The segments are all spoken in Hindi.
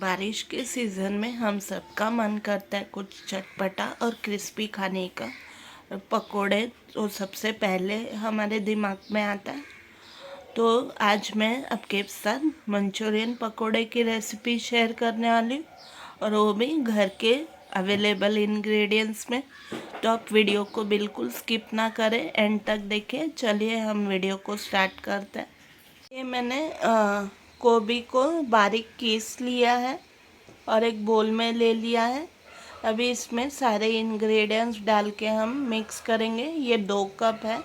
बारिश के सीज़न में हम सबका मन करता है कुछ चटपटा और क्रिस्पी खाने का। और पकोड़े तो सबसे पहले हमारे दिमाग में आता है। तो आज मैं आपके साथ मंचूरियन पकोड़े की रेसिपी शेयर करने वाली हूँ, और वो भी घर के अवेलेबल इंग्रेडिएंट्स में। तो आप वीडियो को बिल्कुल स्किप ना करें, एंड तक देखें। चलिए हम वीडियो को स्टार्ट करते हैं। ये मैंने गोभी को बारीक पीस लिया है और एक बोल में ले लिया है। अभी इसमें सारे इंग्रेडिएंट्स डाल के हम मिक्स करेंगे। ये 2 कप है।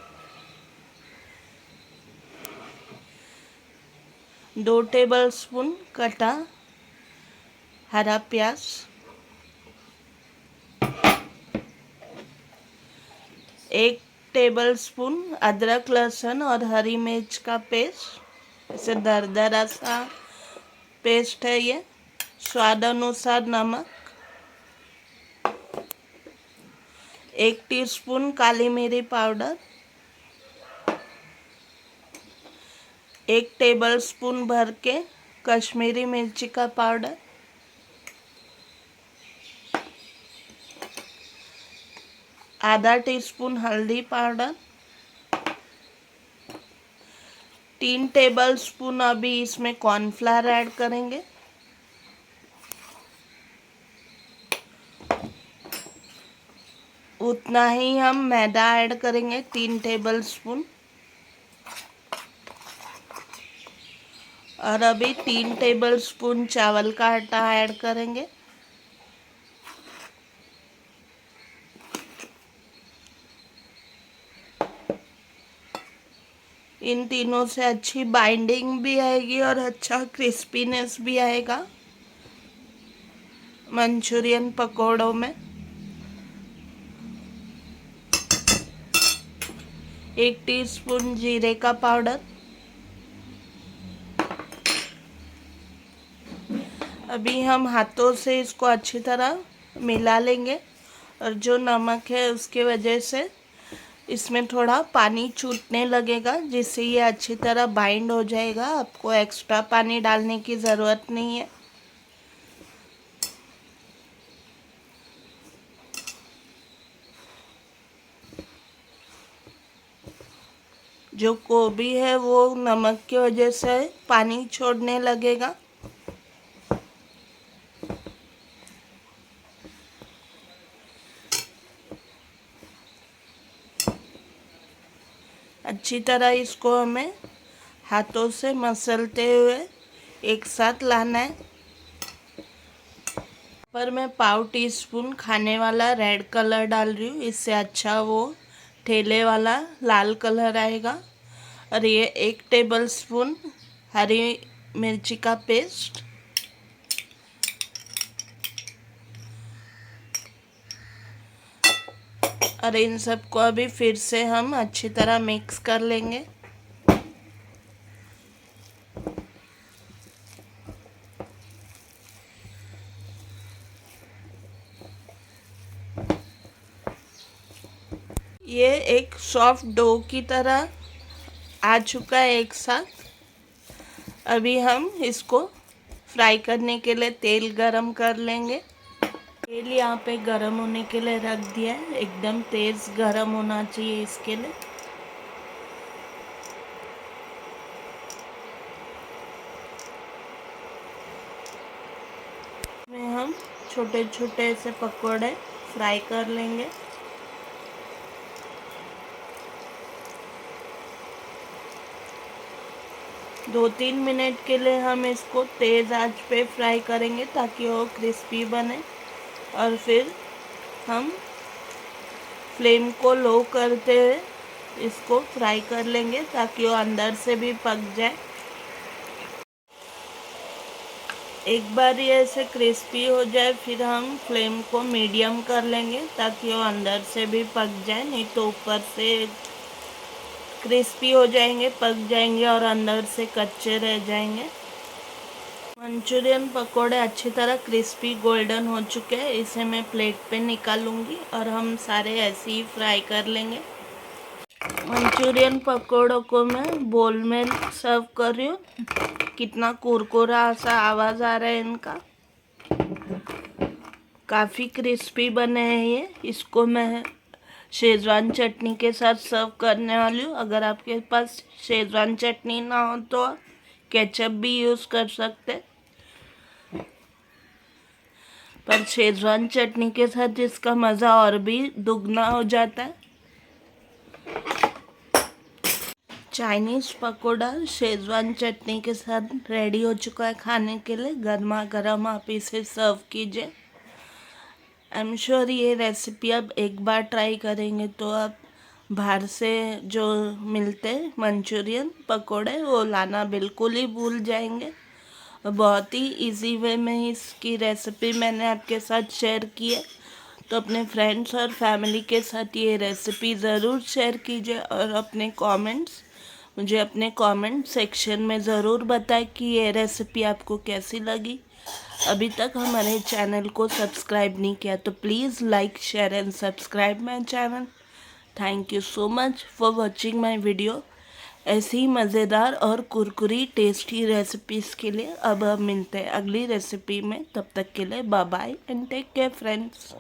2 टेबलस्पून कटा हरा प्याज, 1 टेबलस्पून अदरक लहसुन और हरी मिर्च का पेस्ट, ऐसे दरदरा सा पेस्ट है ये। स्वाद अनुसार नमक, 1 टीस्पून काली मिरी पाउडर, 1 टेबलस्पून भर के कश्मीरी मिर्ची का पाउडर, आधा टीस्पून हल्दी पाउडर, 3 टेबलस्पून अभी इसमें कॉर्नफ्लावर ऐड करेंगे, उतना ही हम मैदा ऐड करेंगे 3 टेबलस्पून, और अभी 3 टेबलस्पून चावल का आटा ऐड करेंगे। इन तीनों से अच्छी बाइंडिंग भी आएगी और अच्छा क्रिस्पीनेस भी आएगा मंचूरियन पकोड़ों में। 1 टीस्पून जीरे का पाउडर। अभी हम हाथों से इसको अच्छी तरह मिला लेंगे, और जो नमक है उसके वजह से इसमें थोड़ा पानी छूटने लगेगा, जिससे ये अच्छी तरह बाइंड हो जाएगा। आपको एक्स्ट्रा पानी डालने की ज़रूरत नहीं है। जो गोभी है वो नमक की वजह से पानी छोड़ने लगेगा। अच्छी तरह इसको हमें हाथों से मसलते हुए एक साथ लाना है। पर मैं पाव टीस्पून खाने वाला रेड कलर डाल रही हूँ, इससे अच्छा वो ठेले वाला लाल कलर आएगा। और ये 1 टेबलस्पून हरी मिर्ची का पेस्ट, और इन सबको अभी फिर से हम अच्छी तरह मिक्स कर लेंगे। ये एक सॉफ्ट डो की तरह आ चुका है एक साथ। अभी हम इसको फ्राई करने के लिए तेल गरम कर लेंगे। तेल यहाँ पे गरम होने के लिए रख दिया है। एकदम तेज़ गरम होना चाहिए इसके लिए। में हम छोटे छोटे से पकोड़े फ्राई कर लेंगे। दो 3 मिनट के लिए हम इसको तेज़ आंच पे फ्राई करेंगे ताकि वो क्रिस्पी बने, और फिर हम फ्लेम को लो करते हुए इसको फ्राई कर लेंगे ताकि वो अंदर से भी पक जाए। एक बार ये ऐसे क्रिस्पी हो जाए फिर हम फ्लेम को मीडियम कर लेंगे ताकि वो अंदर से भी पक जाए, नहीं तो ऊपर से क्रिस्पी हो जाएंगे, पक जाएंगे और अंदर से कच्चे रह जाएंगे। मंचूरियन पकोड़े अच्छी तरह क्रिस्पी गोल्डन हो चुके हैं। इसे मैं प्लेट पे निकालूंगी और हम सारे ऐसे ही फ्राई कर लेंगे। मंचूरियन पकोड़ों को मैं बोल में सर्व कर रही हूँ। कितना कुरकुरा सा आवाज़ आ रहा है इनका। काफ़ी क्रिस्पी बने हैं ये। इसको मैं शेजवान चटनी के साथ सर्व करने वाली हूँ। अगर आपके पास शेजवान चटनी ना हो तो आप केचप भी यूज़ कर सकते, पर शेजवान चटनी के साथ इसका मज़ा और भी दुगना हो जाता है। चाइनीज़ पकोड़ा शेजवान चटनी के साथ रेडी हो चुका है खाने के लिए। गर्मा गर्म आप इसे सर्व कीजिए। आई एम श्योर ये रेसिपी आप एक बार ट्राई करेंगे तो आप बाहर से जो मिलते हैं मंचूरियन पकोड़े वो लाना बिल्कुल ही भूल जाएंगे। बहुत ही इजी वे में इसकी रेसिपी मैंने आपके साथ शेयर की है, तो अपने फ्रेंड्स और फैमिली के साथ ये रेसिपी ज़रूर शेयर कीजिए और मुझे अपने कमेंट सेक्शन में ज़रूर बताएं कि ये रेसिपी आपको कैसी लगी। अभी तक हमारे चैनल को सब्सक्राइब नहीं किया तो please like share and subscribe my channel. Thank you so much for watching my video. ऐसी ही मज़ेदार और कुरकुरी टेस्टी रेसिपीज़ के लिए अब हम मिलते हैं अगली रेसिपी में। तब तक के लिए bye bye and take care friends.